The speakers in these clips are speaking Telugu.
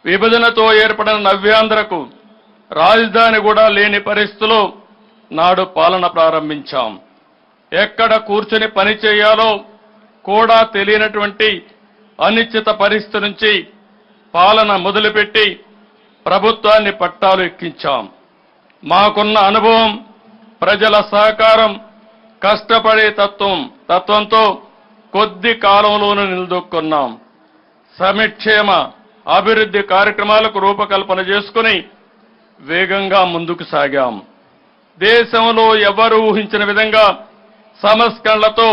విభజనతో ఏర్పడిన నవ్యాంధ్రకు రాజధాని కూడా లేని పరిస్థితిలో నాడు పాలన ప్రారంభించాం. ఎక్కడ కూర్చొని పని చేయాలో కూడా తెలియనటువంటి అనిశ్చిత పరిస్థితి నుంచి పాలన మొదలుపెట్టి ప్రభుత్వాన్ని పట్టాలు ఎక్కించాం. మాకున్న అనుభవం, ప్రజల సహకారం, కష్టపడే తత్వంతో కొద్ది కాలంలోనూ నిలదొక్కున్నాం. సంక్షేమ అభివృద్ధి కార్యక్రమాలకు రూపకల్పన చేసుకుని వేగంగా ముందుకు సాగాం. దేశంలో ఎవరు ఊహించిన విధంగా సంస్కరణలతో,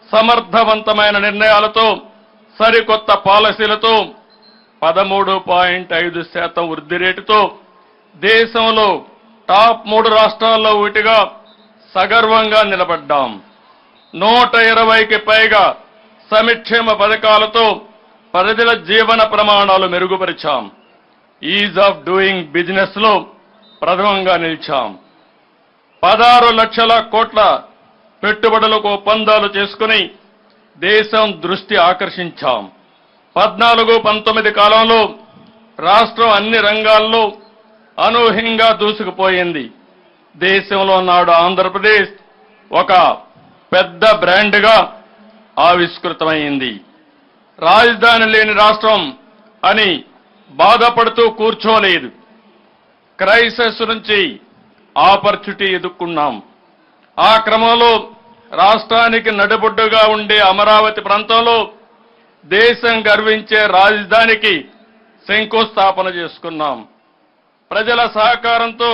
సమర్థవంతమైన నిర్ణయాలతో, సరికొత్త పాలసీలతో 13.5% వృద్ధి రేటుతో దేశంలో టాప్ 3 రాష్ట్రాల్లో ఒకటిగా సగర్వంగా నిలబడ్డాం. 120కి పైగా సంక్షేమ పథకాలతో ప్రజల జీవన ప్రమాణాలు మెరుగుపరిచాం. ఈజ్ ఆఫ్ డూయింగ్ బిజినెస్ లో ప్రథమంగా నిలిచాం. 16 లక్షల కోట్ల పెట్టుబడులకు ఒప్పందాలు చేసుకుని దేశం దృష్టి ఆకర్షించాం. 14-19 కాలంలో రాష్ట్రం అన్ని రంగాల్లో అనూహ్యంగా దూసుకుపోయింది. దేశంలో నాడు ఆంధ్రప్రదేశ్ ఒక పెద్ద బ్రాండ్గా ఆవిష్కృతమైంది. రాజధాని లేని రాష్ట్రం అని బాధపడుతూ కూర్చోలేదు. క్రైసిస్ నుంచి ఆపర్చునిటీ ఎదుర్కొన్నాం. ఆ క్రమంలో రాష్ట్రానికి నడిబొడ్డుగా ఉండే అమరావతి ప్రాంతంలో దేశం గర్వించే రాజధానికి శంకుస్థాపన చేసుకున్నాం. ప్రజల సహకారంతో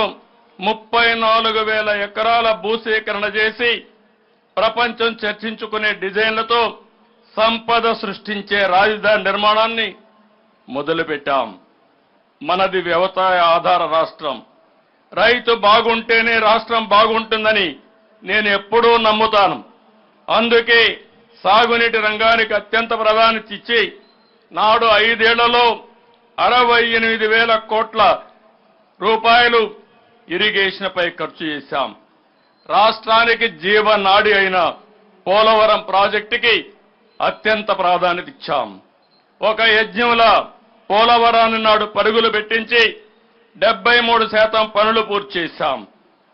34,000 ఎకరాల భూసేకరణ చేసి ప్రపంచం చర్చించుకునే డిజైన్లతో సంపద సృష్టించే రాజధాని నిర్మాణాన్ని మొదలుపెట్టాం. మనది వ్యవసాయ ఆధార రాష్ట్రం. రైతు బాగుంటేనే రాష్ట్రం బాగుంటుందని నేను ఎప్పుడూ నమ్ముతాను. అందుకే సాగునీటి రంగానికి అత్యంత ప్రాధాన్యత ఇచ్చి నాడు 5 ఏళ్లలో 68,000 కోట్ల రూపాయలు ఇరిగేషన్పై ఖర్చు చేశాం. రాష్ట్రానికి జీవనాడి అయిన పోలవరం ప్రాజెక్టుకి అత్యంత ప్రాధాన్యత ఇచ్చాం. ఒక యజ్ఞంలా పోలవరాన్ని నాడు పరుగులు పెట్టించి 73% పనులు పూర్తి చేశాం.